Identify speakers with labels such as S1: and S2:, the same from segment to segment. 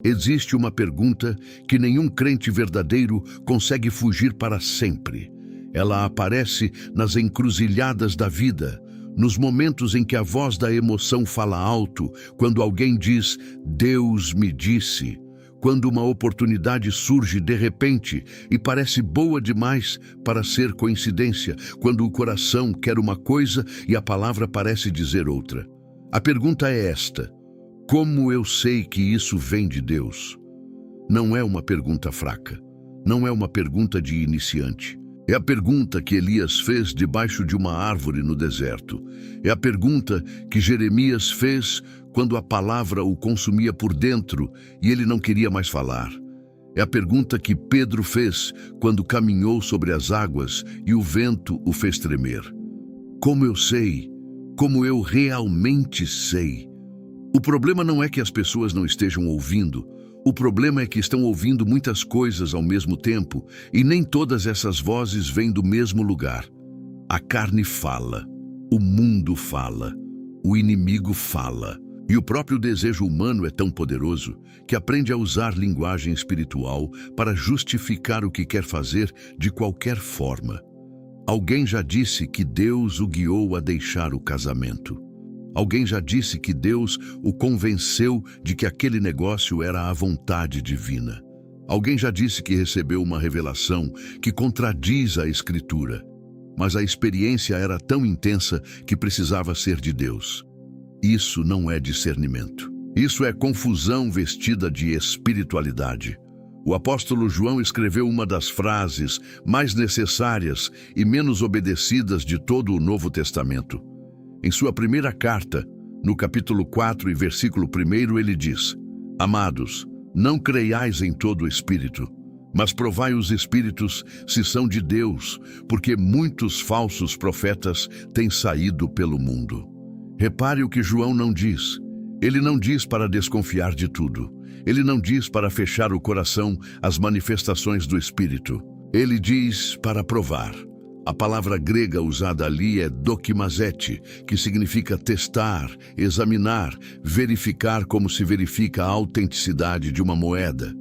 S1: Existe uma pergunta que nenhum crente verdadeiro consegue fugir para sempre. Ela aparece nas encruzilhadas da vida, nos momentos em que a voz da emoção fala alto, quando alguém diz, Deus me disse, quando uma oportunidade surge de repente e parece boa demais para ser coincidência, quando o coração quer uma coisa e a palavra parece dizer outra. A pergunta é esta: como eu sei que isso vem de Deus? Não é uma pergunta fraca, não é uma pergunta de iniciante. É a pergunta que Elias fez debaixo de uma árvore no deserto. É a pergunta que Jeremias fez quando a palavra o consumia por dentro e ele não queria mais falar. É a pergunta que Pedro fez quando caminhou sobre as águas e o vento o fez tremer. Como eu sei? Como eu realmente sei? O problema não é que as pessoas não estejam ouvindo. O problema é que estão ouvindo muitas coisas ao mesmo tempo e nem todas essas vozes vêm do mesmo lugar. A carne fala, o mundo fala, o inimigo fala. E o próprio desejo humano é tão poderoso que aprende a usar linguagem espiritual para justificar o que quer fazer de qualquer forma. Alguém já disse que Deus o guiou a deixar o casamento. Alguém já disse que Deus o convenceu de que aquele negócio era a vontade divina. Alguém já disse que recebeu uma revelação que contradiz a Escritura, mas a experiência era tão intensa que precisava ser de Deus. Isso não é discernimento. Isso é confusão vestida de espiritualidade. O apóstolo João escreveu uma das frases mais necessárias e menos obedecidas de todo o Novo Testamento. Em sua primeira carta, no capítulo 4 e versículo 1, ele diz: Amados, não creiais em todo o espírito, mas provai os espíritos se são de Deus, porque muitos falsos profetas têm saído pelo mundo. Repare o que João não diz. Ele não diz para desconfiar de tudo. Ele não diz para fechar o coração às manifestações do Espírito. Ele diz para provar. A palavra grega usada ali é dokimazete, que significa testar, examinar, verificar como se verifica a autenticidade de uma moeda.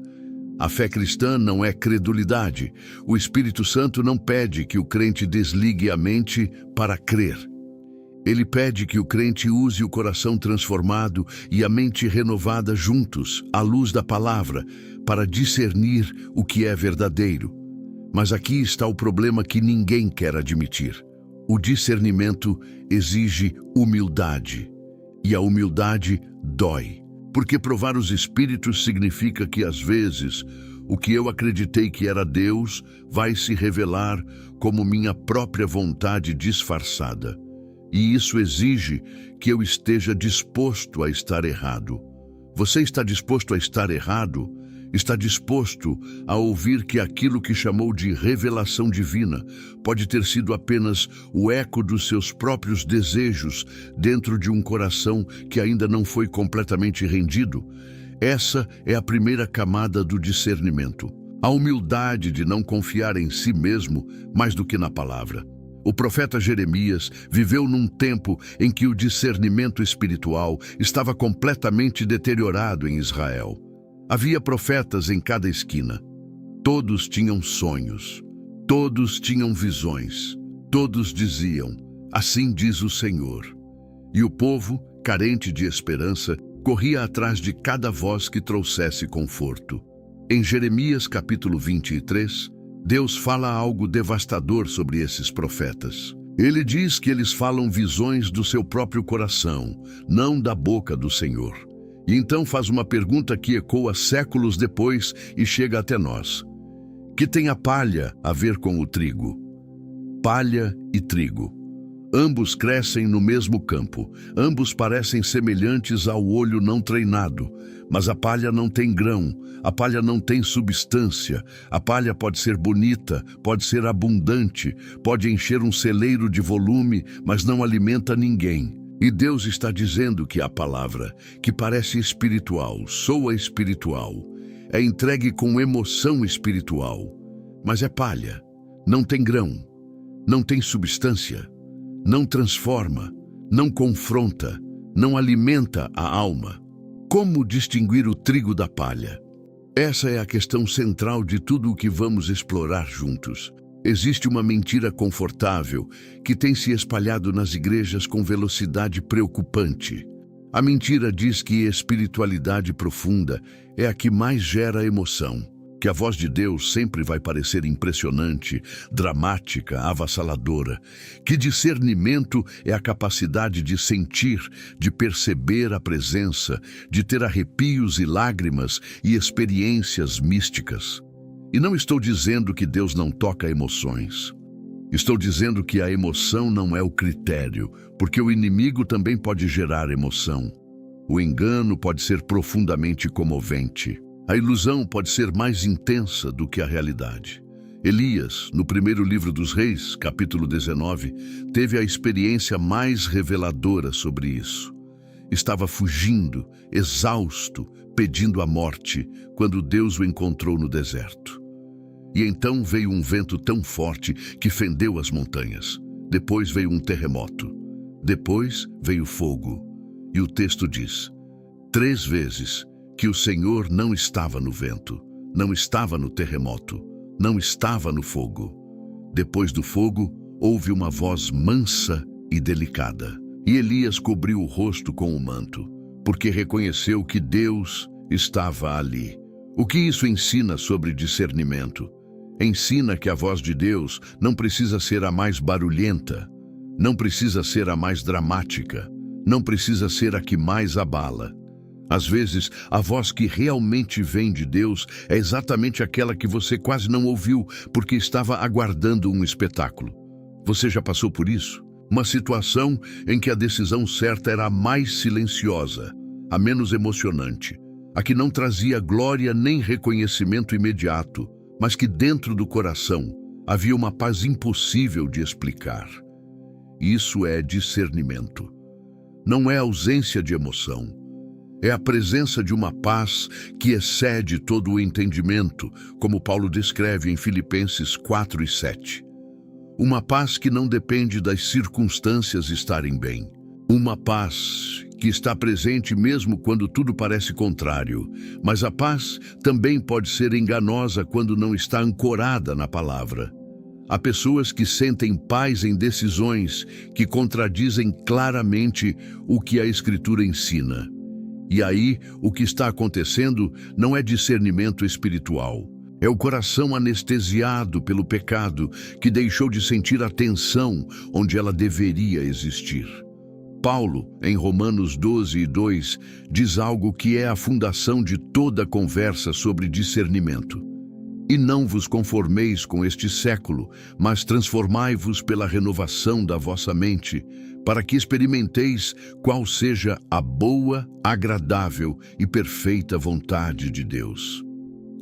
S1: A fé cristã não é credulidade. O Espírito Santo não pede que o crente desligue a mente para crer. Ele pede que o crente use o coração transformado e a mente renovada juntos, à luz da palavra, para discernir o que é verdadeiro. Mas aqui está o problema que ninguém quer admitir. O discernimento exige humildade, e a humildade dói. Porque provar os espíritos significa que, às vezes, o que eu acreditei que era Deus vai se revelar como minha própria vontade disfarçada. E isso exige que eu esteja disposto a estar errado. Você está disposto a estar errado? Está disposto a ouvir que aquilo que chamou de revelação divina pode ter sido apenas o eco dos seus próprios desejos dentro de um coração que ainda não foi completamente rendido? Essa é a primeira camada do discernimento. A humildade de não confiar em si mesmo mais do que na palavra. O profeta Jeremias viveu num tempo em que o discernimento espiritual estava completamente deteriorado em Israel. Havia profetas em cada esquina. Todos tinham sonhos. Todos tinham visões. Todos diziam, assim diz o Senhor. E o povo, carente de esperança, corria atrás de cada voz que trouxesse conforto. Em Jeremias capítulo 23, Deus fala algo devastador sobre esses profetas. Ele diz que eles falam visões do seu próprio coração, não da boca do Senhor. E então faz uma pergunta que ecoa séculos depois e chega até nós. Que tem a palha a ver com o trigo? Palha e trigo. Ambos crescem no mesmo campo. Ambos parecem semelhantes ao olho não treinado. Mas a palha não tem grão. A palha não tem substância. A palha pode ser bonita, pode ser abundante, pode encher um celeiro de volume, mas não alimenta ninguém. E Deus está dizendo que a palavra, que parece espiritual, soa espiritual, é entregue com emoção espiritual, mas é palha, não tem grão, não tem substância, não transforma, não confronta, não alimenta a alma. Como distinguir o trigo da palha? Essa é a questão central de tudo o que vamos explorar juntos. Existe uma mentira confortável que tem se espalhado nas igrejas com velocidade preocupante. A mentira diz que espiritualidade profunda é a que mais gera emoção, que a voz de Deus sempre vai parecer impressionante, dramática, avassaladora, que discernimento é a capacidade de sentir, de perceber a presença, de ter arrepios e lágrimas e experiências místicas. E não estou dizendo que Deus não toca emoções. Estou dizendo que a emoção não é o critério, porque o inimigo também pode gerar emoção. O engano pode ser profundamente comovente. A ilusão pode ser mais intensa do que a realidade. Elias, no primeiro livro dos Reis, capítulo 19, teve a experiência mais reveladora sobre isso. Estava fugindo, exausto, pedindo a morte, quando Deus o encontrou no deserto. E então veio um vento tão forte que fendeu as montanhas. Depois veio um terremoto. Depois veio fogo. E o texto diz: 3 vezes que o Senhor não estava no vento, não estava no terremoto, não estava no fogo. Depois do fogo, houve uma voz mansa e delicada. E Elias cobriu o rosto com o manto, porque reconheceu que Deus estava ali. O que isso ensina sobre discernimento? Ensina que a voz de Deus não precisa ser a mais barulhenta, não precisa ser a mais dramática, não precisa ser a que mais abala. Às vezes, a voz que realmente vem de Deus é exatamente aquela que você quase não ouviu porque estava aguardando um espetáculo. Você já passou por isso? Uma situação em que a decisão certa era a mais silenciosa, a menos emocionante, a que não trazia glória nem reconhecimento imediato, mas que dentro do coração havia uma paz impossível de explicar. Isso é discernimento. Não é ausência de emoção. É a presença de uma paz que excede todo o entendimento, como Paulo descreve em Filipenses 4 e 7. Uma paz que não depende das circunstâncias estarem bem. Uma paz que está presente mesmo quando tudo parece contrário. Mas a paz também pode ser enganosa quando não está ancorada na palavra. Há pessoas que sentem paz em decisões que contradizem claramente o que a Escritura ensina. E aí, o que está acontecendo não é discernimento espiritual. É o coração anestesiado pelo pecado que deixou de sentir a tensão onde ela deveria existir. Paulo, em Romanos 12 e 2, diz algo que é a fundação de toda a conversa sobre discernimento. E não vos conformeis com este século, mas transformai-vos pela renovação da vossa mente, para que experimenteis qual seja a boa, agradável e perfeita vontade de Deus.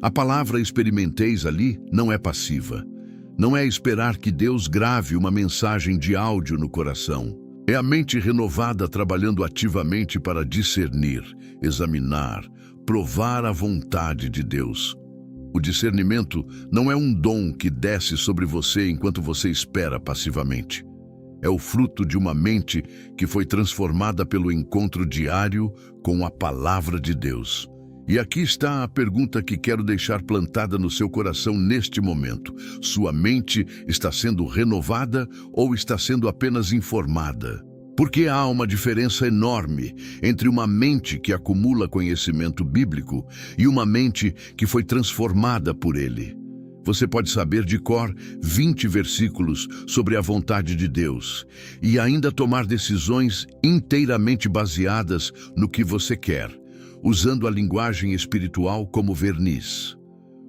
S1: A palavra experimenteis ali não é passiva. Não é esperar que Deus grave uma mensagem de áudio no coração. É a mente renovada trabalhando ativamente para discernir, examinar, provar a vontade de Deus. O discernimento não é um dom que desce sobre você enquanto você espera passivamente. É o fruto de uma mente que foi transformada pelo encontro diário com a palavra de Deus. E aqui está a pergunta que quero deixar plantada no seu coração neste momento. Sua mente está sendo renovada ou está sendo apenas informada? Porque há uma diferença enorme entre uma mente que acumula conhecimento bíblico e uma mente que foi transformada por ele. Você pode saber de cor 20 versículos sobre a vontade de Deus e ainda tomar decisões inteiramente baseadas no que você quer, usando a linguagem espiritual como verniz.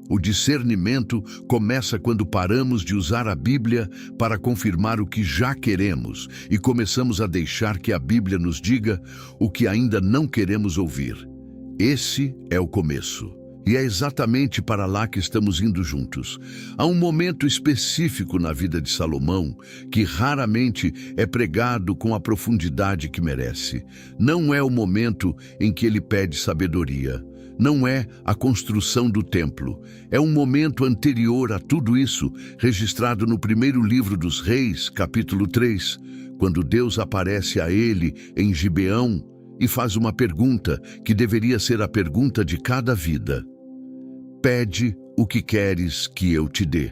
S1: O discernimento começa quando paramos de usar a Bíblia para confirmar o que já queremos e começamos a deixar que a Bíblia nos diga o que ainda não queremos ouvir. Esse é o começo. E é exatamente para lá que estamos indo juntos. Há um momento específico na vida de Salomão que raramente é pregado com a profundidade que merece. Não é o momento em que ele pede sabedoria. Não é a construção do templo. É um momento anterior a tudo isso, registrado no primeiro livro dos Reis, capítulo 3, quando Deus aparece a ele em Gibeão e faz uma pergunta que deveria ser a pergunta de cada vida: pede o que queres que eu te dê.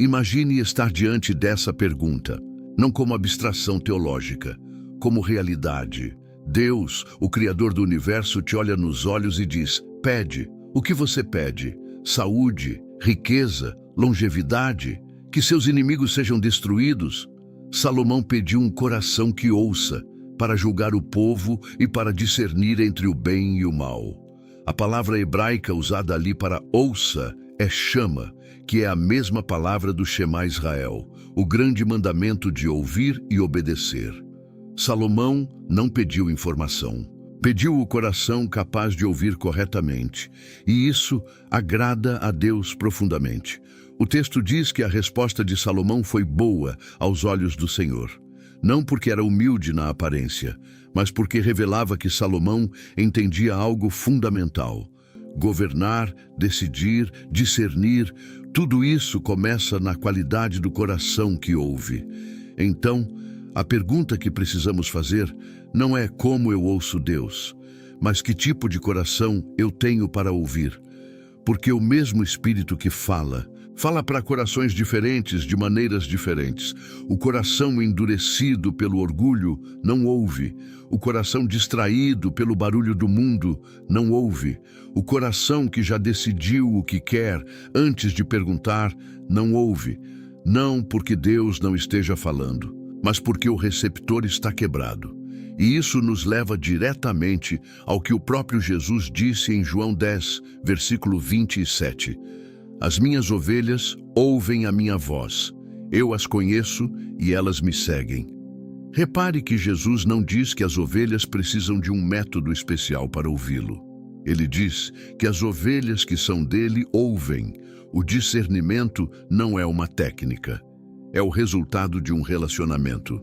S1: Imagine estar diante dessa pergunta, não como abstração teológica, como realidade. Deus, o Criador do universo, te olha nos olhos e diz: pede. O que você pede? Saúde, riqueza, longevidade, que seus inimigos sejam destruídos? Salomão pediu um coração que ouça, para julgar o povo e para discernir entre o bem e o mal. A palavra hebraica usada ali para ouça é chama, que é a mesma palavra do Shema Israel, o grande mandamento de ouvir e obedecer. Salomão não pediu informação, pediu o coração capaz de ouvir corretamente, e isso agrada a Deus profundamente. O texto diz que a resposta de Salomão foi boa aos olhos do Senhor, não porque era humilde na aparência, mas porque revelava que Salomão entendia algo fundamental. Governar, decidir, discernir, tudo isso começa na qualidade do coração que ouve. Então, a pergunta que precisamos fazer não é como eu ouço Deus, mas que tipo de coração eu tenho para ouvir. Porque o mesmo Espírito que fala para corações diferentes de maneiras diferentes. O coração endurecido pelo orgulho não ouve. O coração distraído pelo barulho do mundo não ouve. O coração que já decidiu o que quer antes de perguntar não ouve. Não porque Deus não esteja falando, mas porque o receptor está quebrado. E isso nos leva diretamente ao que o próprio Jesus disse em João 10, versículo 27. As minhas ovelhas ouvem a minha voz. Eu as conheço e elas me seguem. Repare que Jesus não diz que as ovelhas precisam de um método especial para ouvi-lo. Ele diz que as ovelhas que são dele ouvem. O discernimento não é uma técnica. É o resultado de um relacionamento.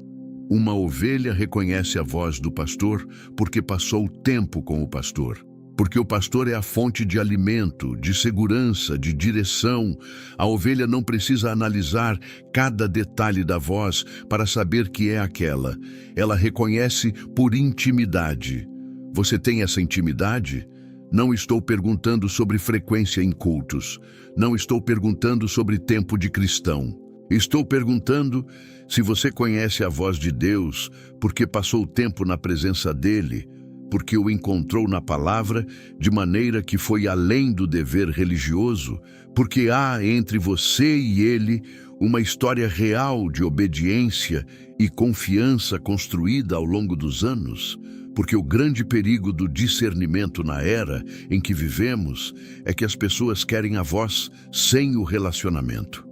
S1: Uma ovelha reconhece a voz do pastor porque passou tempo com o pastor. Porque o pastor é a fonte de alimento, de segurança, de direção. A ovelha não precisa analisar cada detalhe da voz para saber que é aquela. Ela reconhece por intimidade. Você tem essa intimidade? Não estou perguntando sobre frequência em cultos. Não estou perguntando sobre tempo de cristão. Estou perguntando se você conhece a voz de Deus porque passou tempo na presença dele, porque o encontrou na palavra de maneira que foi além do dever religioso, porque há entre você e ele uma história real de obediência e confiança construída ao longo dos anos, porque o grande perigo do discernimento na era em que vivemos é que as pessoas querem a voz sem o relacionamento.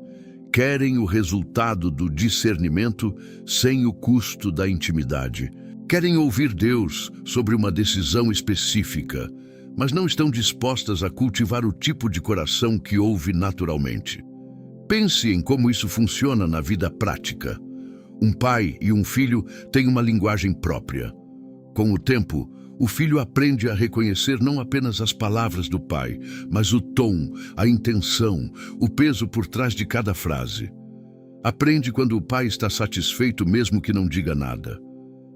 S1: Querem o resultado do discernimento sem o custo da intimidade. Querem ouvir Deus sobre uma decisão específica, mas não estão dispostas a cultivar o tipo de coração que ouve naturalmente. Pense em como isso funciona na vida prática. Um pai e um filho têm uma linguagem própria. Com o tempo, o filho aprende a reconhecer não apenas as palavras do pai, mas o tom, a intenção, o peso por trás de cada frase. Aprende quando o pai está satisfeito mesmo que não diga nada.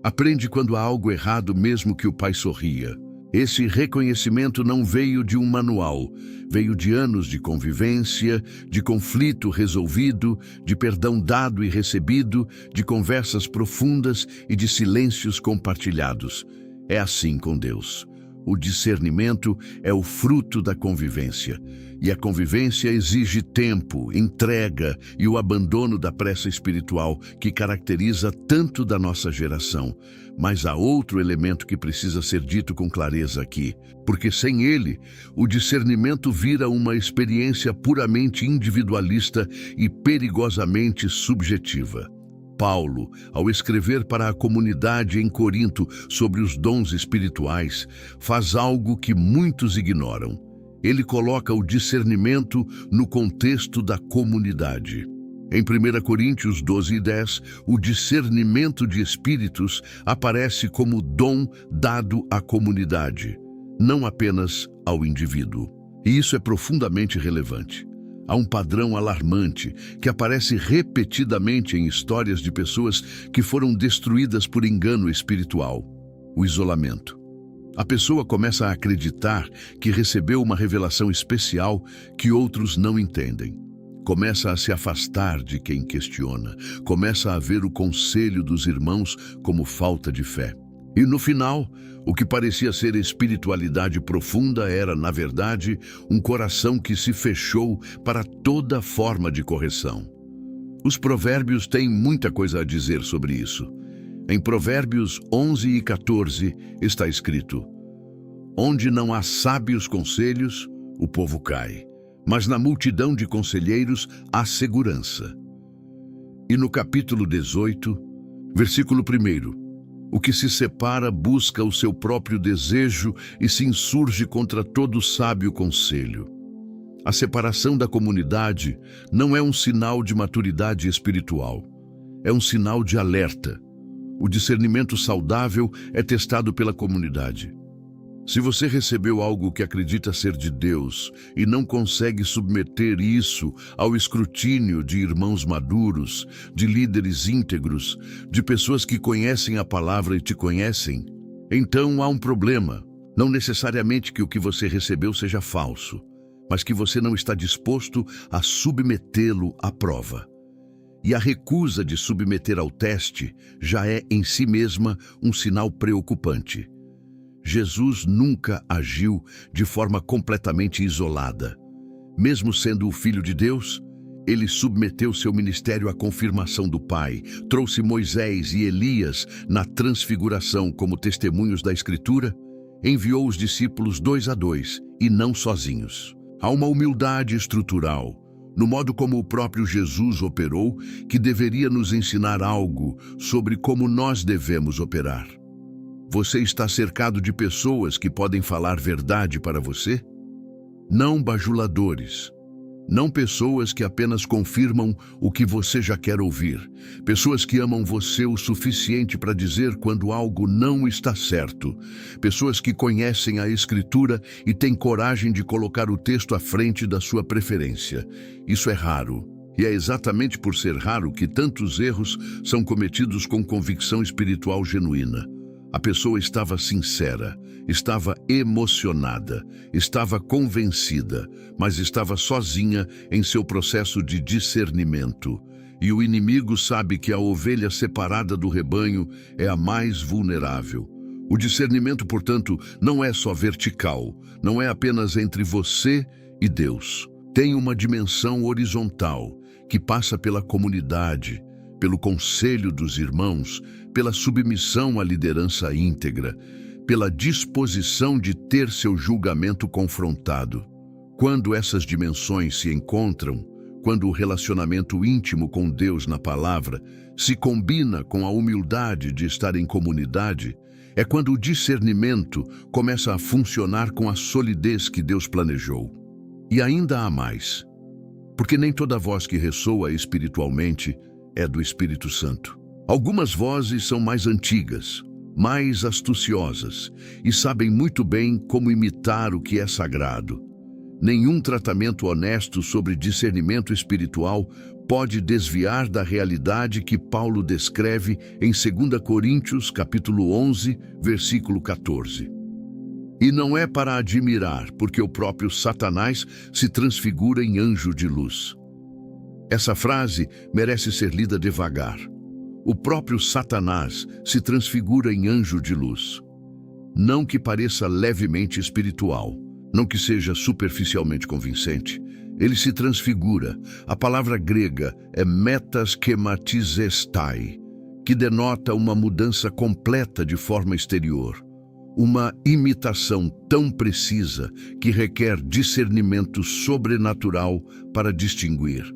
S1: Aprende quando há algo errado mesmo que o pai sorria. Esse reconhecimento não veio de um manual, veio de anos de convivência, de conflito resolvido, de perdão dado e recebido, de conversas profundas e de silêncios compartilhados. É assim com Deus. O discernimento é o fruto da convivência. E a convivência exige tempo, entrega e o abandono da pressa espiritual que caracteriza tanto da nossa geração. Mas há outro elemento que precisa ser dito com clareza aqui, porque sem ele, o discernimento vira uma experiência puramente individualista e perigosamente subjetiva. Paulo, ao escrever para a comunidade em Corinto sobre os dons espirituais, faz algo que muitos ignoram. Ele coloca o discernimento no contexto da comunidade. Em 1 Coríntios 12:10, o discernimento de espíritos aparece como dom dado à comunidade, não apenas ao indivíduo. E isso é profundamente relevante. Há um padrão alarmante que aparece repetidamente em histórias de pessoas que foram destruídas por engano espiritual. o isolamento. A pessoa começa a acreditar que recebeu uma revelação especial que outros não entendem. Começa a se afastar de quem questiona. Começa a ver o conselho dos irmãos como falta de fé. E no final, o que parecia ser espiritualidade profunda era, na verdade, um coração que se fechou para toda forma de correção. Os provérbios têm muita coisa a dizer sobre isso. Em Provérbios 11 e 14 está escrito: onde não há sábios conselhos, o povo cai, mas na multidão de conselheiros há segurança. E no capítulo 18, versículo 1, o que se separa busca o seu próprio desejo e se insurge contra todo sábio conselho. A separação da comunidade não é um sinal de maturidade espiritual, é um sinal de alerta. O discernimento saudável é testado pela comunidade. Se você recebeu algo que acredita ser de Deus e não consegue submeter isso ao escrutínio de irmãos maduros, de líderes íntegros, de pessoas que conhecem a palavra e te conhecem, então há um problema. Não necessariamente que o que você recebeu seja falso, mas que você não está disposto a submetê-lo à prova. E a recusa de submeter ao teste já é em si mesma um sinal preocupante. Jesus nunca agiu de forma completamente isolada. Mesmo sendo o Filho de Deus, ele submeteu seu ministério à confirmação do Pai, trouxe Moisés e Elias na transfiguração como testemunhos da Escritura, enviou os discípulos 2 a 2 e não sozinhos. Há uma humildade estrutural no modo como o próprio Jesus operou, que deveria nos ensinar algo sobre como nós devemos operar. Você está cercado de pessoas que podem falar verdade para você? Não bajuladores. Não pessoas que apenas confirmam o que você já quer ouvir. Pessoas que amam você o suficiente para dizer quando algo não está certo. Pessoas que conhecem a Escritura e têm coragem de colocar o texto à frente da sua preferência. Isso é raro. E é exatamente por ser raro que tantos erros são cometidos com convicção espiritual genuína. A pessoa estava sincera, estava emocionada, estava convencida, mas estava sozinha em seu processo de discernimento. E o inimigo sabe que a ovelha separada do rebanho é a mais vulnerável. O discernimento, portanto, não é só vertical, não é apenas entre você e Deus. Tem uma dimensão horizontal que passa pela comunidade, pelo conselho dos irmãos, pela submissão à liderança íntegra, pela disposição de ter seu julgamento confrontado. Quando essas dimensões se encontram, quando o relacionamento íntimo com Deus na palavra se combina com a humildade de estar em comunidade, é quando o discernimento começa a funcionar com a solidez que Deus planejou. E ainda há mais, porque nem toda voz que ressoa espiritualmente é do Espírito Santo. Algumas vozes são mais antigas, mais astuciosas e sabem muito bem como imitar o que é sagrado. Nenhum tratamento honesto sobre discernimento espiritual pode desviar da realidade que Paulo descreve em 2 Coríntios, capítulo 11, versículo 14. E não é para admirar, porque o próprio Satanás se transfigura em anjo de luz. Essa frase merece ser lida devagar. O próprio Satanás se transfigura em anjo de luz. Não que pareça levemente espiritual, não que seja superficialmente convincente. Ele se transfigura. A palavra grega é metaschematizestai, que denota uma mudança completa de forma exterior. Uma imitação tão precisa que requer discernimento sobrenatural para distinguir.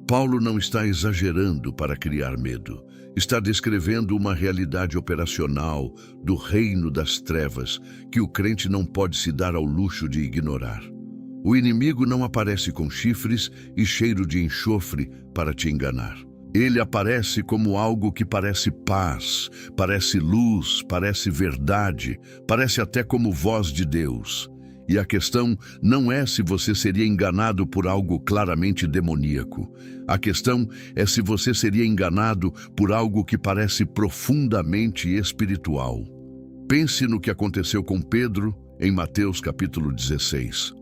S1: Paulo não está exagerando para criar medo. Está descrevendo uma realidade operacional do reino das trevas que o crente não pode se dar ao luxo de ignorar. O inimigo não aparece com chifres e cheiro de enxofre para te enganar. Ele aparece como algo que parece paz, parece luz, parece verdade, parece até como voz de Deus. E a questão não é se você seria enganado por algo claramente demoníaco. A questão é se você seria enganado por algo que parece profundamente espiritual. Pense no que aconteceu com Pedro em Mateus capítulo 16.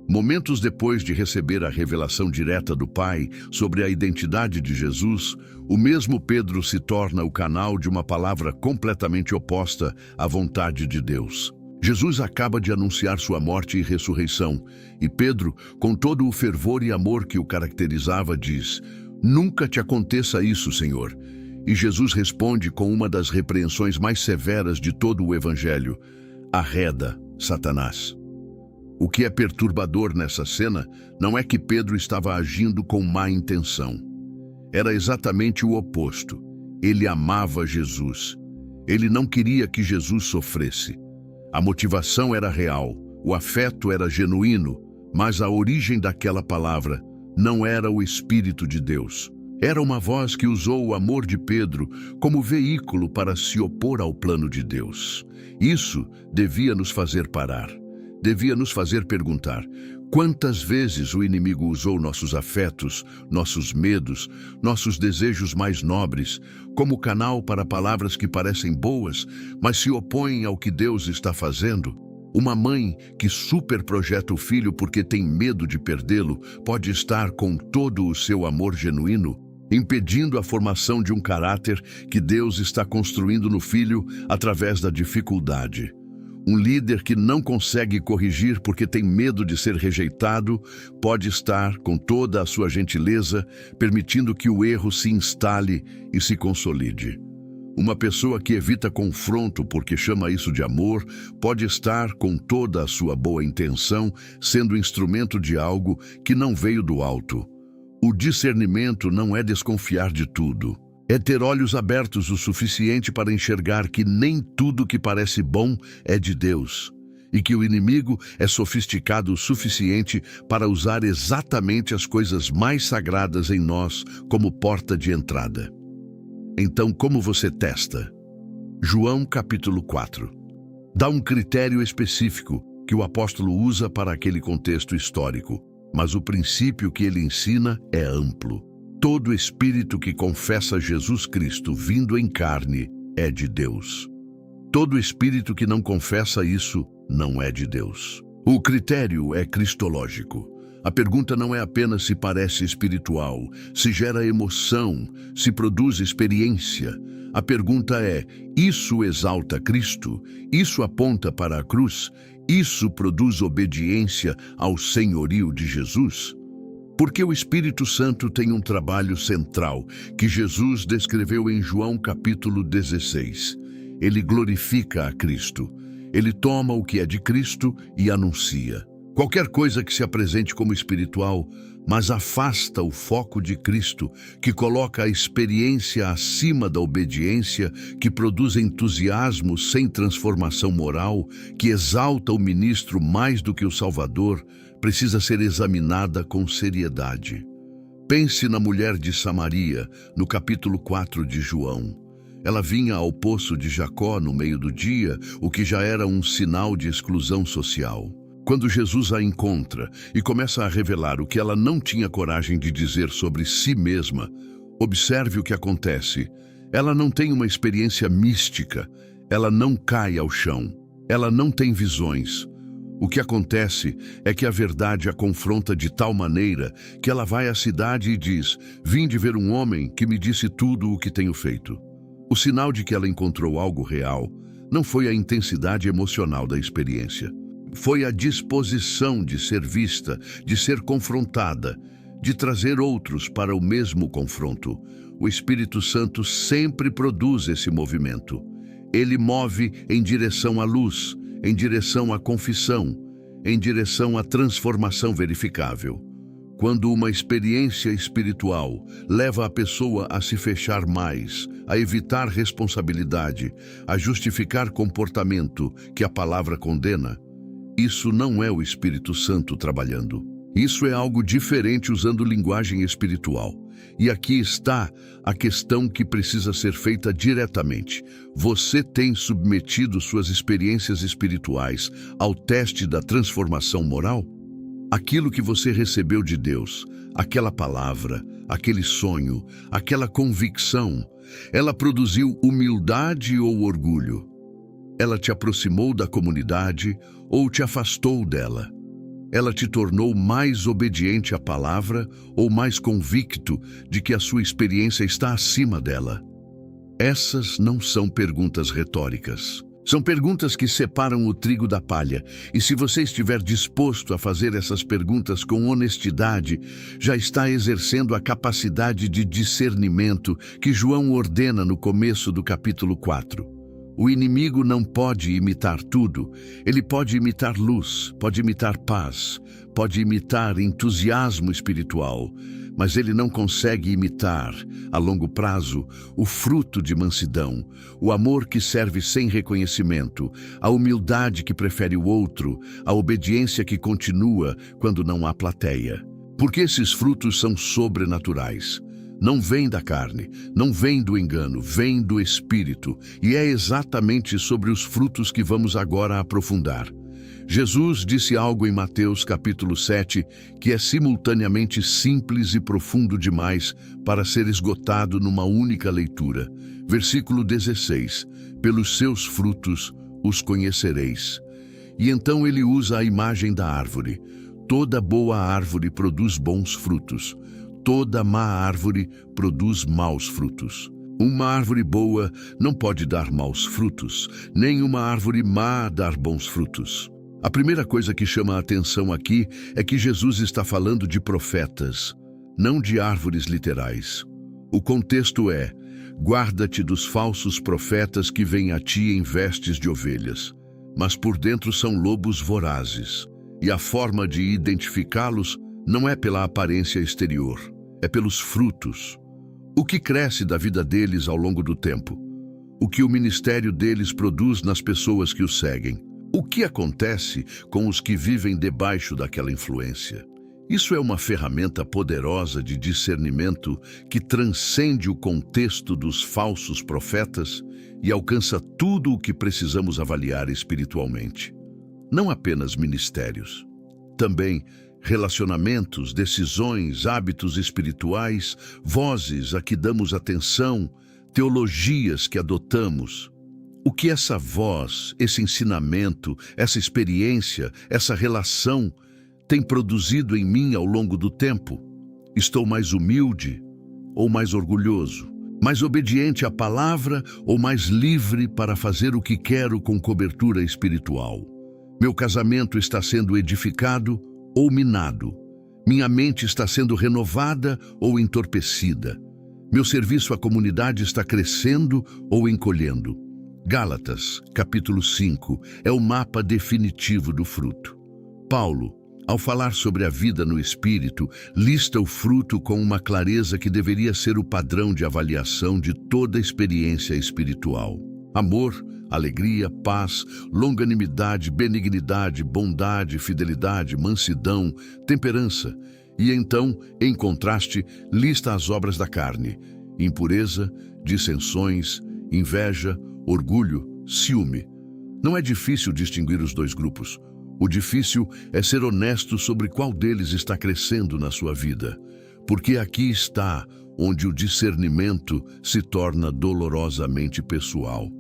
S1: Momentos depois de receber a revelação direta do Pai sobre a identidade de Jesus, o mesmo Pedro se torna o canal de uma palavra completamente oposta à vontade de Deus. Jesus acaba de anunciar sua morte e ressurreição, e Pedro, com todo o fervor e amor que o caracterizava, diz: "Nunca te aconteça isso, Senhor." E Jesus responde com uma das repreensões mais severas de todo o Evangelho: "Arreda, Satanás." O que é perturbador nessa cena não é que Pedro estava agindo com má intenção. Era exatamente o oposto. Ele amava Jesus. Ele não queria que Jesus sofresse. A motivação era real, o afeto era genuíno, mas a origem daquela palavra não era o Espírito de Deus. Era uma voz que usou o amor de Pedro como veículo para se opor ao plano de Deus. Isso devia nos fazer parar. Devia nos fazer perguntar: quantas vezes o inimigo usou nossos afetos, nossos medos, nossos desejos mais nobres, como canal para palavras que parecem boas, mas se opõem ao que Deus está fazendo? Uma mãe que superprojeta o filho porque tem medo de perdê-lo pode estar com todo o seu amor genuíno, impedindo a formação de um caráter que Deus está construindo no filho através da dificuldade. Um líder que não consegue corrigir porque tem medo de ser rejeitado pode estar, com toda a sua gentileza, permitindo que o erro se instale e se consolide. Uma pessoa que evita confronto porque chama isso de amor pode estar, com toda a sua boa intenção, sendo instrumento de algo que não veio do alto. O discernimento não é desconfiar de tudo. É ter olhos abertos o suficiente para enxergar que nem tudo que parece bom é de Deus, e que o inimigo é sofisticado o suficiente para usar exatamente as coisas mais sagradas em nós como porta de entrada. Então, como você testa? João capítulo 4. Dá um critério específico que o apóstolo usa para aquele contexto histórico, mas o princípio que ele ensina é amplo. Todo espírito que confessa Jesus Cristo vindo em carne é de Deus. Todo espírito que não confessa isso não é de Deus. O critério é cristológico. A pergunta não é apenas se parece espiritual, se gera emoção, se produz experiência. A pergunta é: isso exalta Cristo? Isso aponta para a cruz? Isso produz obediência ao senhorio de Jesus? Porque o Espírito Santo tem um trabalho central que Jesus descreveu em João capítulo 16. Ele glorifica a Cristo. Ele toma o que é de Cristo e anuncia. Qualquer coisa que se apresente como espiritual, mas afasta o foco de Cristo, que coloca a experiência acima da obediência, que produz entusiasmo sem transformação moral, que exalta o ministro mais do que o Salvador, precisa ser examinada com seriedade. Pense na mulher de Samaria, no capítulo 4 de João. Ela vinha ao poço de Jacó no meio do dia, o que já era um sinal de exclusão social. Quando Jesus a encontra e começa a revelar o que ela não tinha coragem de dizer sobre si mesma, observe o que acontece. Ela não tem uma experiência mística, ela não cai ao chão, ela não tem visões. O que acontece é que a verdade a confronta de tal maneira que ela vai à cidade e diz: "Vim de ver um homem que me disse tudo o que tenho feito." O sinal de que ela encontrou algo real não foi a intensidade emocional da experiência. Foi a disposição de ser vista, de ser confrontada, de trazer outros para o mesmo confronto. O Espírito Santo sempre produz esse movimento. Ele move em direção à luz, em direção à confissão, em direção à transformação verificável. Quando uma experiência espiritual leva a pessoa a se fechar mais, a evitar responsabilidade, a justificar comportamento que a palavra condena, isso não é o Espírito Santo trabalhando. Isso é algo diferente usando linguagem espiritual. E aqui está a questão que precisa ser feita diretamente. Você tem submetido suas experiências espirituais ao teste da transformação moral? Aquilo que você recebeu de Deus, aquela palavra, aquele sonho, aquela convicção, ela produziu humildade ou orgulho? Ela te aproximou da comunidade ou te afastou dela? Ela te tornou mais obediente à palavra ou mais convicto de que a sua experiência está acima dela? Essas não são perguntas retóricas. São perguntas que separam o trigo da palha. E se você estiver disposto a fazer essas perguntas com honestidade, já está exercendo a capacidade de discernimento que João ordena no começo do capítulo 4. O inimigo não pode imitar tudo. Ele pode imitar luz, pode imitar paz, pode imitar entusiasmo espiritual, mas ele não consegue imitar, a longo prazo, o fruto de mansidão, o amor que serve sem reconhecimento, a humildade que prefere o outro, a obediência que continua quando não há plateia. Porque esses frutos são sobrenaturais. Não vem da carne, não vem do engano, vem do Espírito. E é exatamente sobre os frutos que vamos agora aprofundar. Jesus disse algo em Mateus capítulo 7 que é simultaneamente simples e profundo demais para ser esgotado numa única leitura. Versículo 16: pelos seus frutos os conhecereis. E então ele usa a imagem da árvore. Toda boa árvore produz bons frutos. Toda má árvore produz maus frutos. Uma árvore boa não pode dar maus frutos, nem uma árvore má dar bons frutos. A primeira coisa que chama a atenção aqui é que Jesus está falando de profetas, não de árvores literais. O contexto é: guarda-te dos falsos profetas que vêm a ti em vestes de ovelhas, mas por dentro são lobos vorazes. E a forma de identificá-los não é pela aparência exterior, é pelos frutos. O que cresce da vida deles ao longo do tempo? O que o ministério deles produz nas pessoas que os seguem? O que acontece com os que vivem debaixo daquela influência? Isso é uma ferramenta poderosa de discernimento que transcende o contexto dos falsos profetas e alcança tudo o que precisamos avaliar espiritualmente. Não apenas ministérios, também relacionamentos, decisões, hábitos espirituais, vozes a que damos atenção, teologias que adotamos. O que essa voz, esse ensinamento, essa experiência, essa relação tem produzido em mim ao longo do tempo? Estou mais humilde ou mais orgulhoso? Mais obediente à palavra ou mais livre para fazer o que quero com cobertura espiritual? Meu casamento está sendo edificado ou minado? Minha mente está sendo renovada ou entorpecida? Meu serviço à comunidade está crescendo ou encolhendo? Gálatas, capítulo 5, é o mapa definitivo do fruto. Paulo, ao falar sobre a vida no Espírito, lista o fruto com uma clareza que deveria ser o padrão de avaliação de toda experiência espiritual. Amor, alegria, paz, longanimidade, benignidade, bondade, fidelidade, mansidão, temperança. E então, em contraste, lista as obras da carne: impureza, dissensões, inveja, orgulho, ciúme. Não é difícil distinguir os dois grupos. O difícil é ser honesto sobre qual deles está crescendo na sua vida. Porque aqui está onde o discernimento se torna dolorosamente pessoal.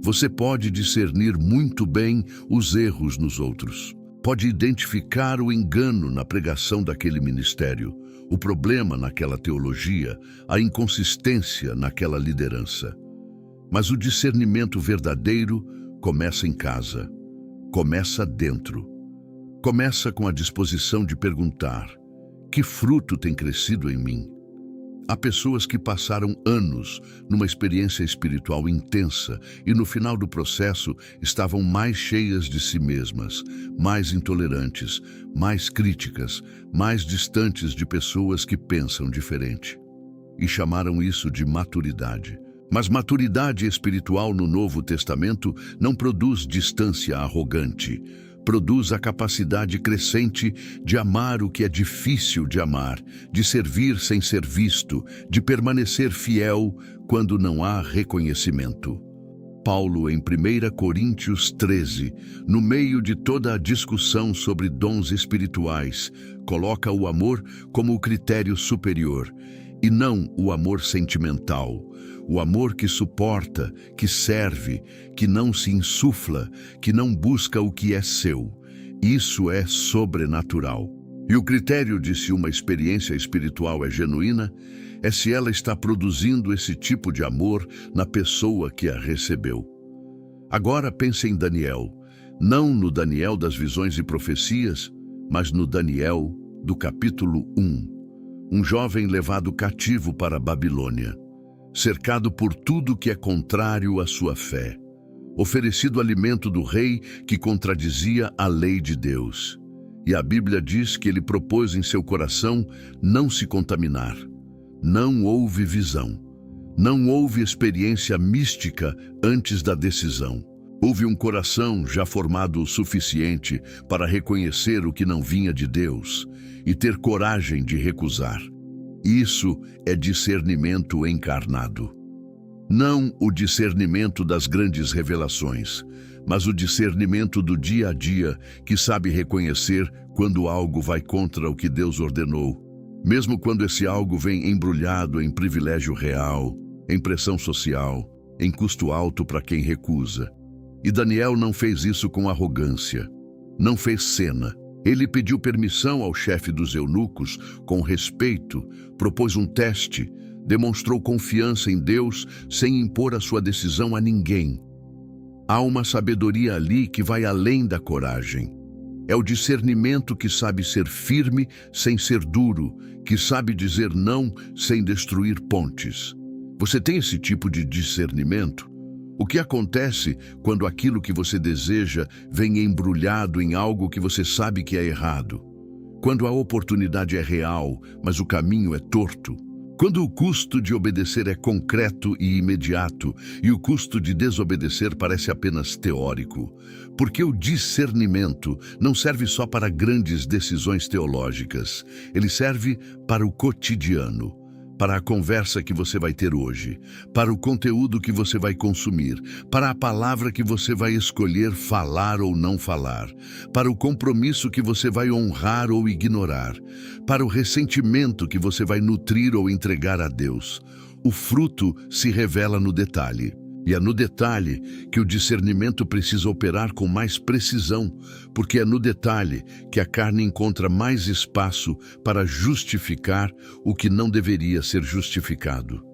S1: Você pode discernir muito bem os erros nos outros. Pode identificar o engano na pregação daquele ministério, o problema naquela teologia, a inconsistência naquela liderança. Mas o discernimento verdadeiro começa em casa, começa dentro. Começa com a disposição de perguntar: que fruto tem crescido em mim? Há pessoas que passaram anos numa experiência espiritual intensa e no final do processo estavam mais cheias de si mesmas, mais intolerantes, mais críticas, mais distantes de pessoas que pensam diferente. E chamaram isso de maturidade. Mas maturidade espiritual no Novo Testamento não produz distância arrogante. Produz a capacidade crescente de amar o que é difícil de amar, de servir sem ser visto, de permanecer fiel quando não há reconhecimento. Paulo, em 1 Coríntios 13, no meio de toda a discussão sobre dons espirituais, coloca o amor como o critério superior. e não o amor sentimental, o amor que suporta, que serve, que não se insufla, que não busca o que é seu. Isso é sobrenatural. E o critério de se uma experiência espiritual é genuína é se ela está produzindo esse tipo de amor na pessoa que a recebeu. Agora pense em Daniel, não no Daniel das visões e profecias, mas no Daniel do capítulo 1, um jovem levado cativo para a Babilônia, cercado por tudo que é contrário à sua fé, oferecido alimento do rei que contradizia a lei de Deus. E a Bíblia diz que ele propôs em seu coração não se contaminar. Não houve visão. Não houve experiência mística antes da decisão. Houve um coração já formado o suficiente para reconhecer o que não vinha de Deus e ter coragem de recusar. Isso é discernimento encarnado. Não o discernimento das grandes revelações, mas o discernimento do dia a dia que sabe reconhecer quando algo vai contra o que Deus ordenou, mesmo quando esse algo vem embrulhado em privilégio real, em pressão social, em custo alto para quem recusa. E Daniel não fez isso com arrogância, não fez cena. Ele pediu permissão ao chefe dos eunucos com respeito, propôs um teste, demonstrou confiança em Deus sem impor a sua decisão a ninguém. Há uma sabedoria ali que vai além da coragem. É o discernimento que sabe ser firme sem ser duro, que sabe dizer não sem destruir pontes. Você tem esse tipo de discernimento? O que acontece quando aquilo que você deseja vem embrulhado em algo que você sabe que é errado? Quando a oportunidade é real, mas o caminho é torto? Quando o custo de obedecer é concreto e imediato, e o custo de desobedecer parece apenas teórico? Porque o discernimento não serve só para grandes decisões teológicas. Ele serve para o cotidiano, para a conversa que você vai ter hoje, para o conteúdo que você vai consumir, para a palavra que você vai escolher falar ou não falar, para o compromisso que você vai honrar ou ignorar, para o ressentimento que você vai nutrir ou entregar a Deus. O fruto se revela no detalhe. E é no detalhe que o discernimento precisa operar com mais precisão, porque é no detalhe que a carne encontra mais espaço para justificar o que não deveria ser justificado.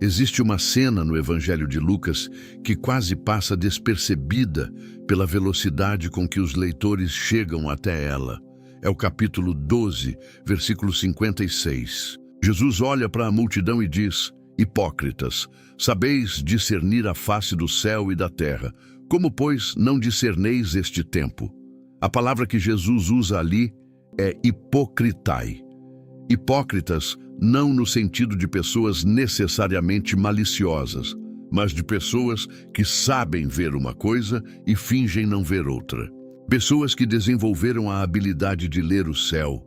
S1: Existe uma cena no Evangelho de Lucas que quase passa despercebida pela velocidade com que os leitores chegam até ela. É o capítulo 12, versículo 56. Jesus olha para a multidão e diz: Hipócritas, sabeis discernir a face do céu e da terra. Como, pois, não discerneis este tempo? A palavra que Jesus usa ali é hipocritai. Hipócritas não no sentido de pessoas necessariamente maliciosas, mas de pessoas que sabem ver uma coisa e fingem não ver outra. Pessoas que desenvolveram a habilidade de ler o céu,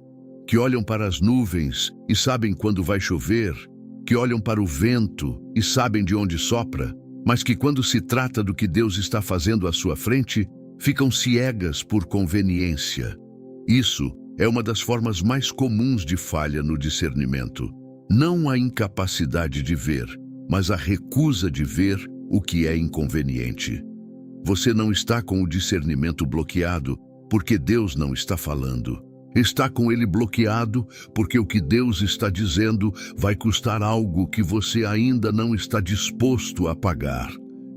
S1: que olham para as nuvens e sabem quando vai chover, que olham para o vento e sabem de onde sopra, mas que quando se trata do que Deus está fazendo à sua frente, ficam ciegas por conveniência. Isso é uma das formas mais comuns de falha no discernimento. Não a incapacidade de ver, mas a recusa de ver o que é inconveniente. Você não está com o discernimento bloqueado porque Deus não está falando. Está com ele bloqueado porque o que Deus está dizendo vai custar algo que você ainda não está disposto a pagar.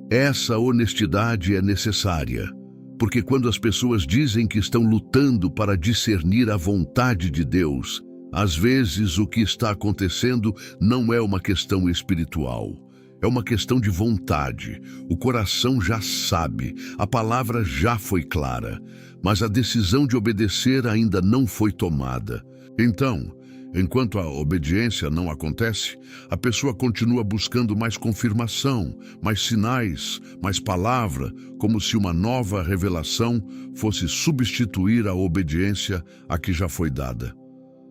S1: Essa honestidade é necessária, porque quando as pessoas dizem que estão lutando para discernir a vontade de Deus, às vezes o que está acontecendo não é uma questão espiritual. É uma questão de vontade. O coração já sabe, a palavra já foi clara, mas a decisão de obedecer ainda não foi tomada. Então, enquanto a obediência não acontece, a pessoa continua buscando mais confirmação, mais sinais, mais palavra, como se uma nova revelação fosse substituir a obediência a que já foi dada.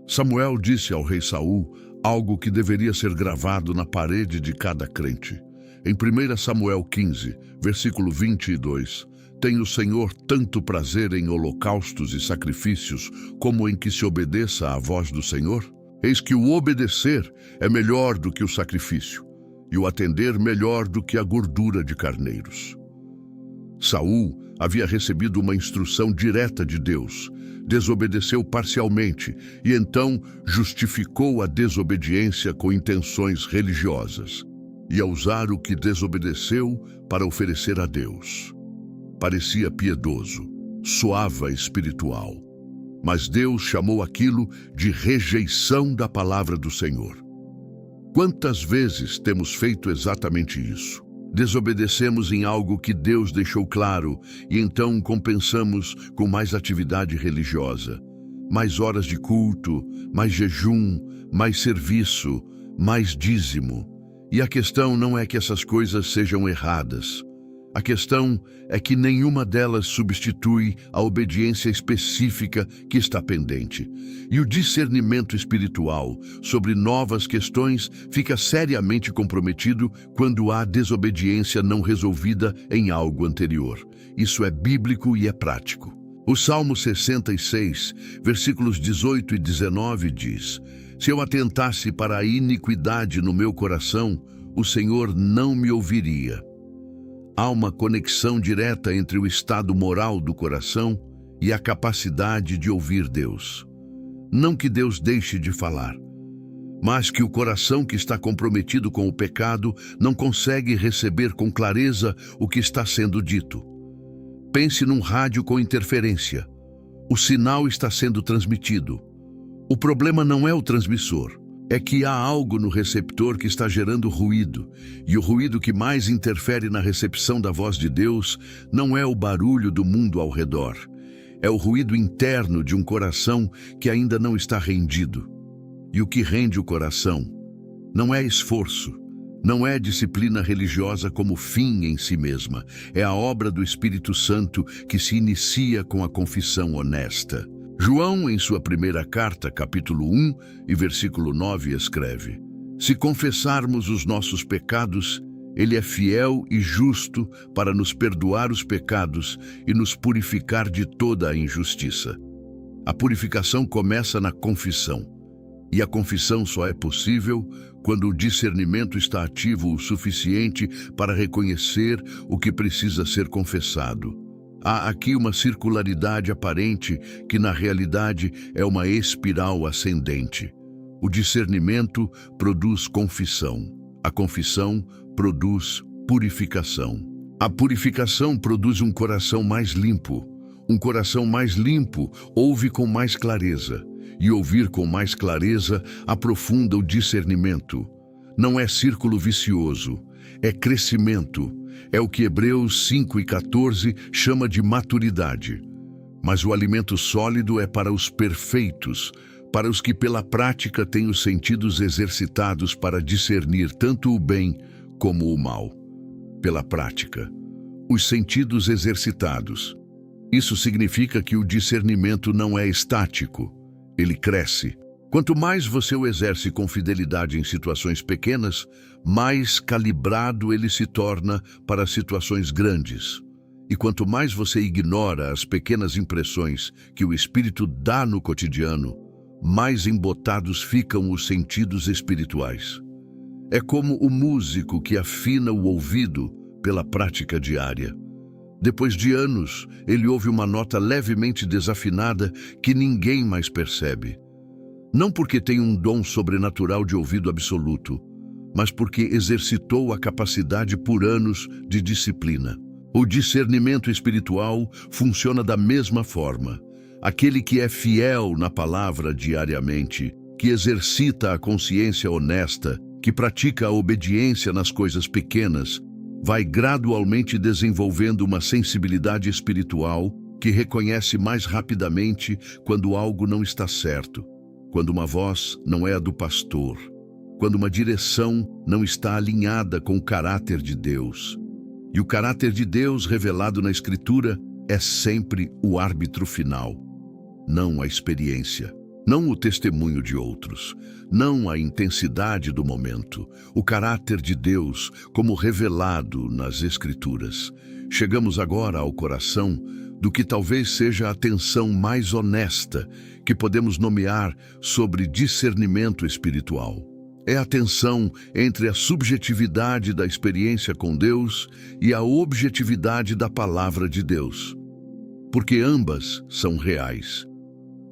S1: Samuel disse ao rei Saul algo que deveria ser gravado na parede de cada crente. Em 1 Samuel 15, versículo 22, tem o Senhor tanto prazer em holocaustos e sacrifícios como em que se obedeça à voz do Senhor? Eis que o obedecer é melhor do que o sacrifício, e o atender melhor do que a gordura de carneiros. Saul havia recebido uma instrução direta de Deus, desobedeceu parcialmente e então justificou a desobediência com intenções religiosas. Ia usar o que desobedeceu para oferecer a Deus. Parecia piedoso, soava espiritual, mas Deus chamou aquilo de rejeição da palavra do Senhor. Quantas vezes temos feito exatamente isso? Desobedecemos em algo que Deus deixou claro e então compensamos com mais atividade religiosa, mais horas de culto, mais jejum, mais serviço, mais dízimo. E a questão não é que essas coisas sejam erradas. A questão é que nenhuma delas substitui a obediência específica que está pendente. E o discernimento espiritual sobre novas questões fica seriamente comprometido quando há desobediência não resolvida em algo anterior. Isso é bíblico e é prático. O Salmo 66, versículos 18 e 19 diz: Se eu atentasse para a iniquidade no meu coração, o Senhor não me ouviria. Há uma conexão direta entre o estado moral do coração e a capacidade de ouvir Deus. Não que Deus deixe de falar, mas que o coração que está comprometido com o pecado não consegue receber com clareza o que está sendo dito. Pense num rádio com interferência. O sinal está sendo transmitido. O problema não é o transmissor. É que há algo no receptor que está gerando ruído, e o ruído que mais interfere na recepção da voz de Deus não é o barulho do mundo ao redor. É o ruído interno de um coração que ainda não está rendido. E o que rende o coração não é esforço, não é disciplina religiosa como fim em si mesma. É a obra do Espírito Santo que se inicia com a confissão honesta. João, em sua primeira carta, capítulo 1 e versículo 9, escreve: Se confessarmos os nossos pecados, Ele é fiel e justo para nos perdoar os pecados e nos purificar de toda a injustiça. A purificação começa na confissão, e a confissão só é possível quando o discernimento está ativo o suficiente para reconhecer o que precisa ser confessado. Há aqui uma circularidade aparente que, na realidade, é uma espiral ascendente. O discernimento produz confissão. A confissão produz purificação. A purificação produz um coração mais limpo. Um coração mais limpo ouve com mais clareza. E ouvir com mais clareza aprofunda o discernimento. Não é círculo vicioso, é crescimento. É o que Hebreus 5:14 chama de maturidade. Mas o alimento sólido é para os perfeitos, para os que pela prática têm os sentidos exercitados para discernir tanto o bem como o mal. Pela prática, os sentidos exercitados. Isso significa que o discernimento não é estático, ele cresce. Quanto mais você o exerce com fidelidade em situações pequenas, mais calibrado ele se torna para situações grandes. E quanto mais você ignora as pequenas impressões que o Espírito dá no cotidiano, mais embotados ficam os sentidos espirituais. É como o músico que afina o ouvido pela prática diária. Depois de anos, ele ouve uma nota levemente desafinada que ninguém mais percebe. Não porque tem um dom sobrenatural de ouvido absoluto, mas porque exercitou a capacidade por anos de disciplina. O discernimento espiritual funciona da mesma forma. Aquele que é fiel na palavra diariamente, que exercita a consciência honesta, que pratica a obediência nas coisas pequenas, vai gradualmente desenvolvendo uma sensibilidade espiritual que reconhece mais rapidamente quando algo não está certo. Quando uma voz não é a do pastor, quando uma direção não está alinhada com o caráter de Deus. E o caráter de Deus revelado na Escritura é sempre o árbitro final, não a experiência, não o testemunho de outros, não a intensidade do momento, o caráter de Deus como revelado nas Escrituras. Chegamos agora ao coração, do que talvez seja a tensão mais honesta que podemos nomear sobre discernimento espiritual. É a tensão entre a subjetividade da experiência com Deus e a objetividade da palavra de Deus. Porque ambas são reais.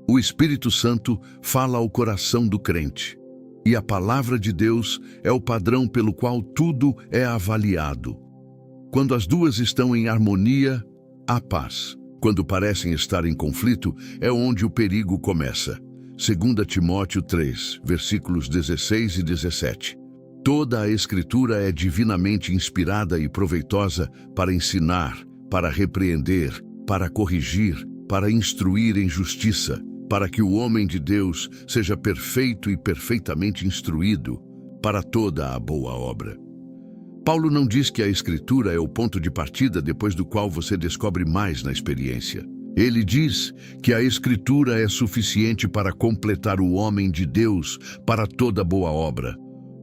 S1: O Espírito Santo fala ao coração do crente, e a palavra de Deus é o padrão pelo qual tudo é avaliado. Quando as duas estão em harmonia, há paz. Quando parecem estar em conflito, é onde o perigo começa. 2 Timóteo 3, versículos 16 e 17. Toda a Escritura é divinamente inspirada e proveitosa para ensinar, para repreender, para corrigir, para instruir em justiça, para que o homem de Deus seja perfeito e perfeitamente instruído para toda a boa obra. Paulo não diz que a Escritura é o ponto de partida depois do qual você descobre mais na experiência. Ele diz que a Escritura é suficiente para completar o homem de Deus para toda boa obra.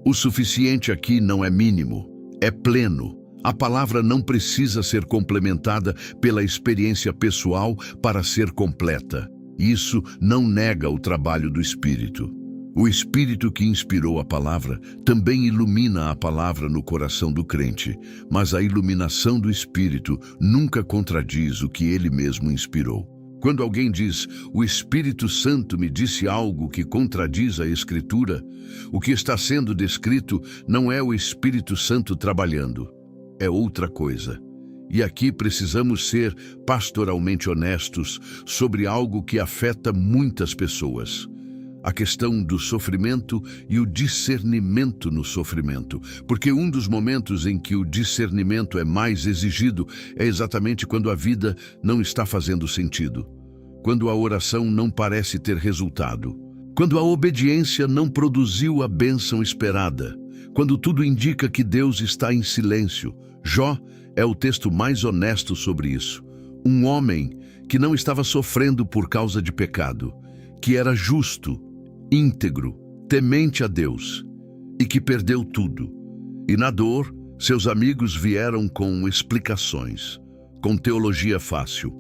S1: O suficiente aqui não é mínimo, é pleno. A palavra não precisa ser complementada pela experiência pessoal para ser completa. Isso não nega o trabalho do Espírito. O Espírito que inspirou a palavra também ilumina a palavra no coração do crente, mas a iluminação do Espírito nunca contradiz o que ele mesmo inspirou. Quando alguém diz, o Espírito Santo me disse algo que contradiz a Escritura, o que está sendo descrito não é o Espírito Santo trabalhando, é outra coisa. E aqui precisamos ser pastoralmente honestos sobre algo que afeta muitas pessoas. A questão do sofrimento e o discernimento no sofrimento, porque um dos momentos em que o discernimento é mais exigido é exatamente quando a vida não está fazendo sentido, quando a oração não parece ter resultado, quando a obediência não produziu a bênção esperada, quando tudo indica que Deus está em silêncio. Jó é o texto mais honesto sobre isso. Um homem que não estava sofrendo por causa de pecado, que era justo, íntegro, temente a Deus, e que perdeu tudo. E na dor, seus amigos vieram com explicações, com teologia fácil,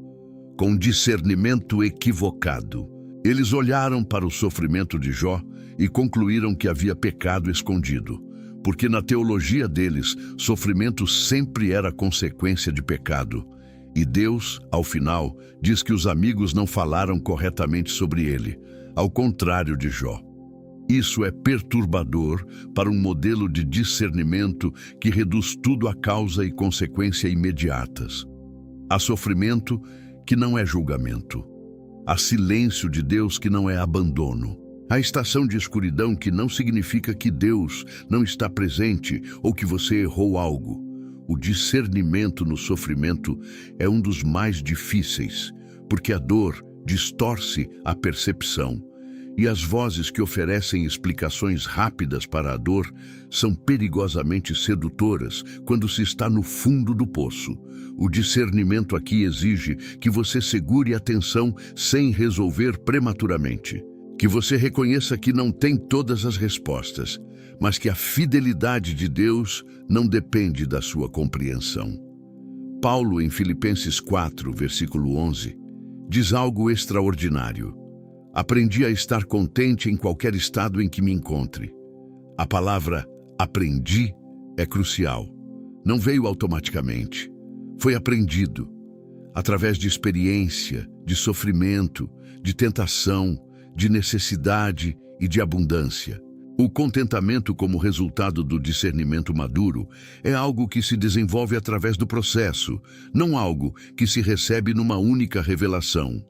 S1: com discernimento equivocado. Eles olharam para o sofrimento de Jó e concluíram que havia pecado escondido, porque na teologia deles, sofrimento sempre era consequência de pecado. E Deus, ao final, diz que os amigos não falaram corretamente sobre ele, ao contrário de Jó. Isso é perturbador para um modelo de discernimento que reduz tudo a causa e consequência imediatas. Há sofrimento que não é julgamento. Há silêncio de Deus que não é abandono. Há estação de escuridão que não significa que Deus não está presente ou que você errou algo. O discernimento no sofrimento é um dos mais difíceis, porque a dor distorce a percepção, e as vozes que oferecem explicações rápidas para a dor são perigosamente sedutoras quando se está no fundo do poço. O discernimento aqui exige que você segure a tensão sem resolver prematuramente, que você reconheça que não tem todas as respostas, mas que a fidelidade de Deus não depende da sua compreensão. Paulo, em Filipenses 4, versículo 11, diz algo extraordinário. Aprendi a estar contente em qualquer estado em que me encontre. A palavra aprendi é crucial. Não veio automaticamente. Foi aprendido através de experiência, de sofrimento, de tentação, de necessidade e de abundância. O contentamento como resultado do discernimento maduro é algo que se desenvolve através do processo, não algo que se recebe numa única revelação.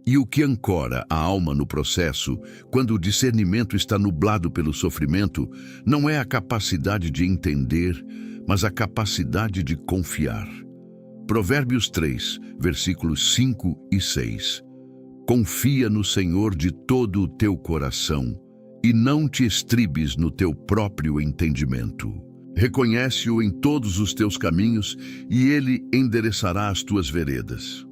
S1: E o que ancora a alma no processo, quando o discernimento está nublado pelo sofrimento, não é a capacidade de entender, mas a capacidade de confiar. Provérbios 3, versículos 5 e 6. Confia no Senhor de todo o teu coração, e não te estribes no teu próprio entendimento. Reconhece-o em todos os teus caminhos, e ele endereçará as tuas veredas.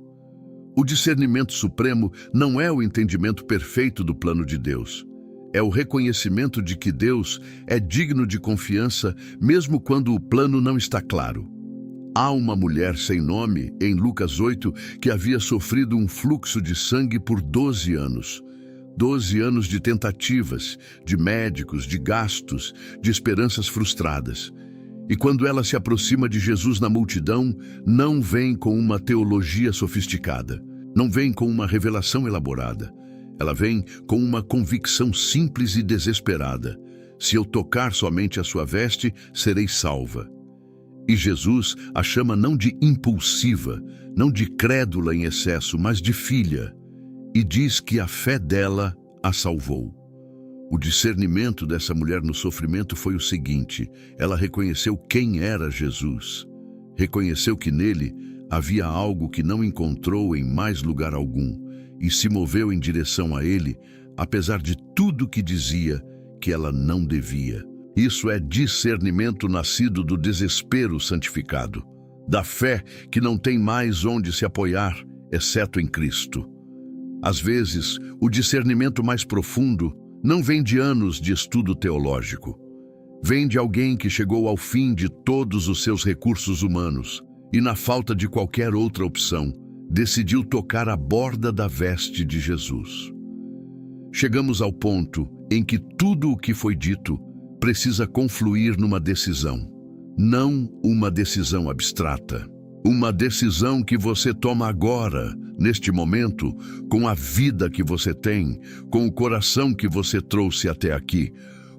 S1: O discernimento supremo não é o entendimento perfeito do plano de Deus. É o reconhecimento de que Deus é digno de confiança, mesmo quando o plano não está claro. Há uma mulher sem nome, em Lucas 8, que havia sofrido um fluxo de sangue por 12 anos. 12 anos de tentativas, de médicos, de gastos, de esperanças frustradas. E quando ela se aproxima de Jesus na multidão, não vem com uma teologia sofisticada, não vem com uma revelação elaborada. Ela vem com uma convicção simples e desesperada. Se eu tocar somente a sua veste, serei salva. E Jesus a chama não de impulsiva, não de crédula em excesso, mas de filha. E diz que a fé dela a salvou. O discernimento dessa mulher no sofrimento foi o seguinte: ela reconheceu quem era Jesus. Reconheceu que nele havia algo que não encontrou em mais lugar algum e se moveu em direção a ele, apesar de tudo que dizia que ela não devia. Isso é discernimento nascido do desespero santificado, da fé que não tem mais onde se apoiar, exceto em Cristo. Às vezes, o discernimento mais profundo não vem de anos de estudo teológico. Vem de alguém que chegou ao fim de todos os seus recursos humanos e, na falta de qualquer outra opção, decidiu tocar a borda da veste de Jesus. Chegamos ao ponto em que tudo o que foi dito precisa confluir numa decisão. Não uma decisão abstrata. Uma decisão que você toma agora, neste momento, com a vida que você tem, com o coração que você trouxe até aqui.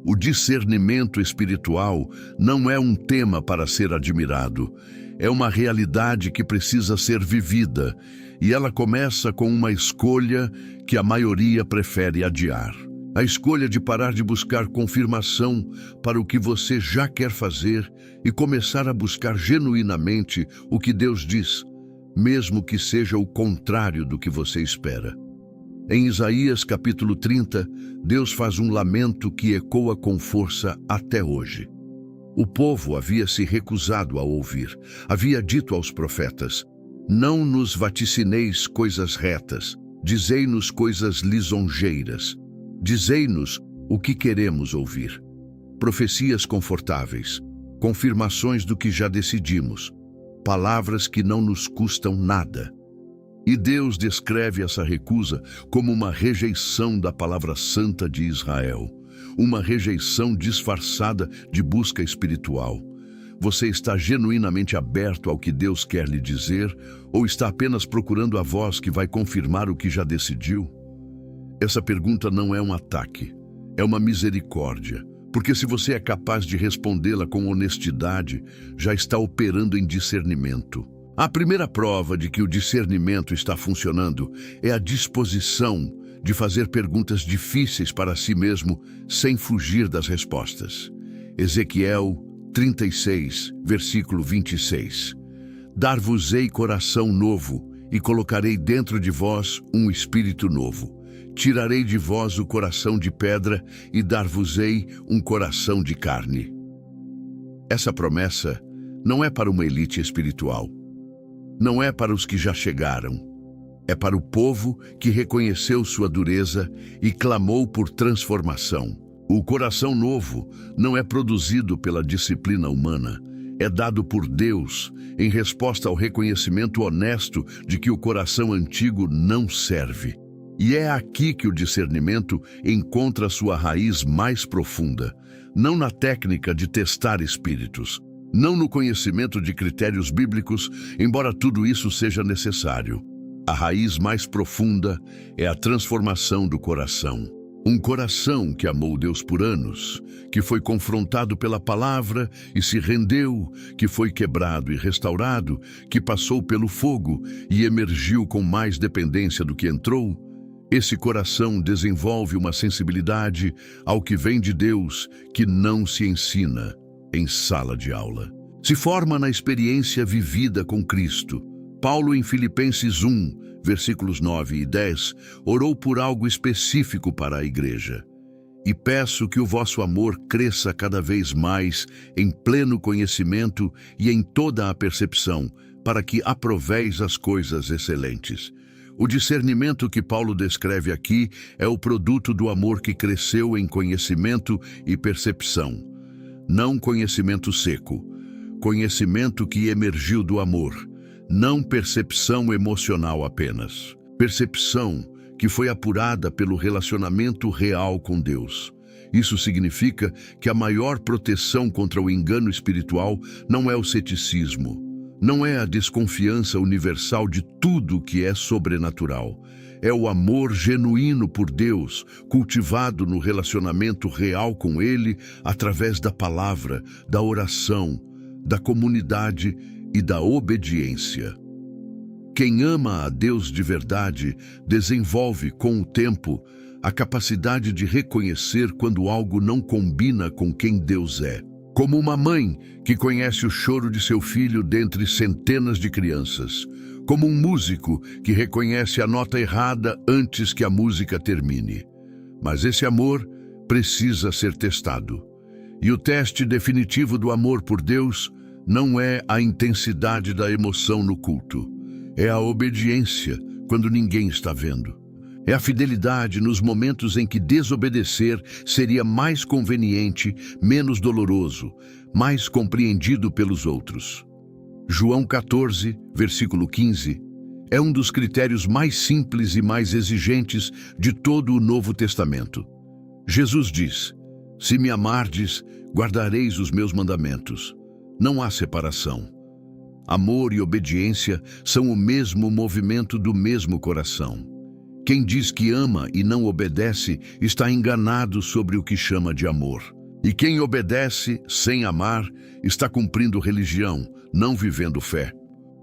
S1: O discernimento espiritual não é um tema para ser admirado. É uma realidade que precisa ser vivida, e ela começa com uma escolha que a maioria prefere adiar. A escolha de parar de buscar confirmação para o que você já quer fazer e começar a buscar genuinamente o que Deus diz, mesmo que seja o contrário do que você espera. Em Isaías capítulo 30, Deus faz um lamento que ecoa com força até hoje. O povo havia se recusado a ouvir, havia dito aos profetas: não nos vaticineis coisas retas, dizei-nos coisas lisonjeiras. Dizei-nos o que queremos ouvir. Profecias confortáveis, confirmações do que já decidimos, palavras que não nos custam nada. E Deus descreve essa recusa como uma rejeição da palavra santa de Israel, uma rejeição disfarçada de busca espiritual. Você está genuinamente aberto ao que Deus quer lhe dizer, ou está apenas procurando a voz que vai confirmar o que já decidiu? Essa pergunta não é um ataque, é uma misericórdia, porque se você é capaz de respondê-la com honestidade, já está operando em discernimento. A primeira prova de que o discernimento está funcionando é a disposição de fazer perguntas difíceis para si mesmo sem fugir das respostas. Ezequiel 36, versículo 26. Dar-vos-ei coração novo e colocarei dentro de vós um espírito novo. Tirarei de vós o coração de pedra e dar-vos-ei um coração de carne. Essa promessa não é para uma elite espiritual. Não é para os que já chegaram. É para o povo que reconheceu sua dureza e clamou por transformação. O coração novo não é produzido pela disciplina humana. É dado por Deus em resposta ao reconhecimento honesto de que o coração antigo não serve. E é aqui que o discernimento encontra sua raiz mais profunda, não na técnica de testar espíritos, não no conhecimento de critérios bíblicos, embora tudo isso seja necessário. A raiz mais profunda é a transformação do coração. Um coração que amou Deus por anos, que foi confrontado pela palavra e se rendeu, que foi quebrado e restaurado, que passou pelo fogo e emergiu com mais dependência do que entrou. Esse coração desenvolve uma sensibilidade ao que vem de Deus que não se ensina em sala de aula. Se forma na experiência vivida com Cristo. Paulo, em Filipenses 1, versículos 9 e 10, orou por algo específico para a igreja. E peço que o vosso amor cresça cada vez mais em pleno conhecimento e em toda a percepção, para que aproveis as coisas excelentes. O discernimento que Paulo descreve aqui é o produto do amor que cresceu em conhecimento e percepção. Não conhecimento seco. conhecimento que emergiu do amor, não percepção emocional apenas. Percepção que foi apurada pelo relacionamento real com Deus. Isso significa que a maior proteção contra o engano espiritual não é o ceticismo, não é a desconfiança universal de tudo que é sobrenatural. É o amor genuíno por Deus, cultivado no relacionamento real com Ele através da palavra, da oração, da comunidade e da obediência. Quem ama a Deus de verdade desenvolve, com o tempo, a capacidade de reconhecer quando algo não combina com quem Deus é. Como uma mãe que conhece o choro de seu filho dentre centenas de crianças. Como um músico que reconhece a nota errada antes que a música termine. Mas esse amor precisa ser testado. E o teste definitivo do amor por Deus não é a intensidade da emoção no culto. É a obediência quando ninguém está vendo. É a fidelidade nos momentos em que desobedecer seria mais conveniente, menos doloroso, mais compreendido pelos outros. João 14, versículo 15, é um dos critérios mais simples e mais exigentes de todo o Novo Testamento. Jesus diz: "Se me amardes, guardareis os meus mandamentos." Não há separação. Amor e obediência são o mesmo movimento do mesmo coração. Quem diz que ama e não obedece está enganado sobre o que chama de amor. E quem obedece sem amar está cumprindo religião, não vivendo fé.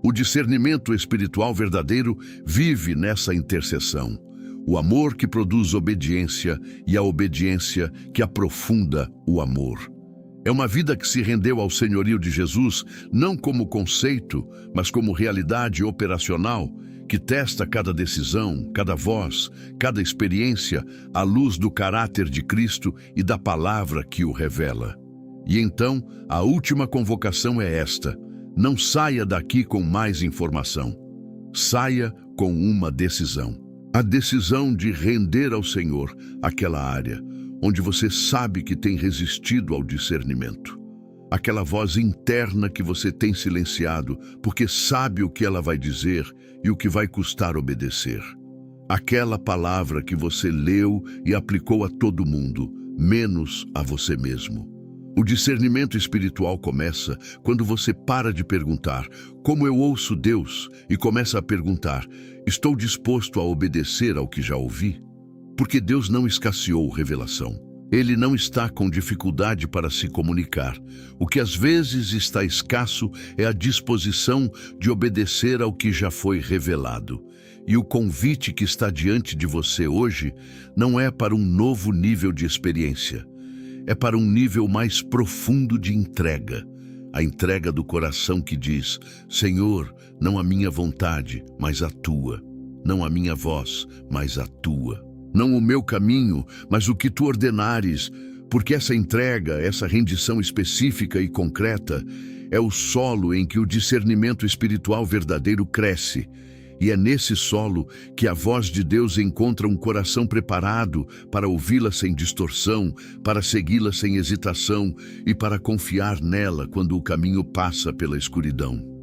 S1: O discernimento espiritual verdadeiro vive nessa interseção. O amor que produz obediência e a obediência que aprofunda o amor. É uma vida que se rendeu ao senhorio de Jesus, não como conceito, mas como realidade operacional, que testa cada decisão, cada voz, cada experiência à luz do caráter de Cristo e da palavra que o revela. E então, a última convocação é esta: não saia daqui com mais informação. Saia com uma decisão. A decisão de render ao Senhor aquela área onde você sabe que tem resistido ao discernimento. Aquela voz interna que você tem silenciado, porque sabe o que ela vai dizer e o que vai custar obedecer. Aquela palavra que você leu e aplicou a todo mundo, menos a você mesmo. O discernimento espiritual começa quando você para de perguntar como eu ouço Deus e começa a perguntar: estou disposto a obedecer ao que já ouvi? Porque Deus não escasseou revelação. Ele não está com dificuldade para se comunicar. O que às vezes está escasso é a disposição de obedecer ao que já foi revelado. E o convite que está diante de você hoje não é para um novo nível de experiência. É para um nível mais profundo de entrega. A entrega do coração que diz: Senhor, não a minha vontade, mas a tua. Não a minha voz, mas a tua. Não o meu caminho, mas o que tu ordenares, porque essa entrega, essa rendição específica e concreta, é o solo em que o discernimento espiritual verdadeiro cresce. E é nesse solo que a voz de Deus encontra um coração preparado para ouvi-la sem distorção, para segui-la sem hesitação e para confiar nela quando o caminho passa pela escuridão.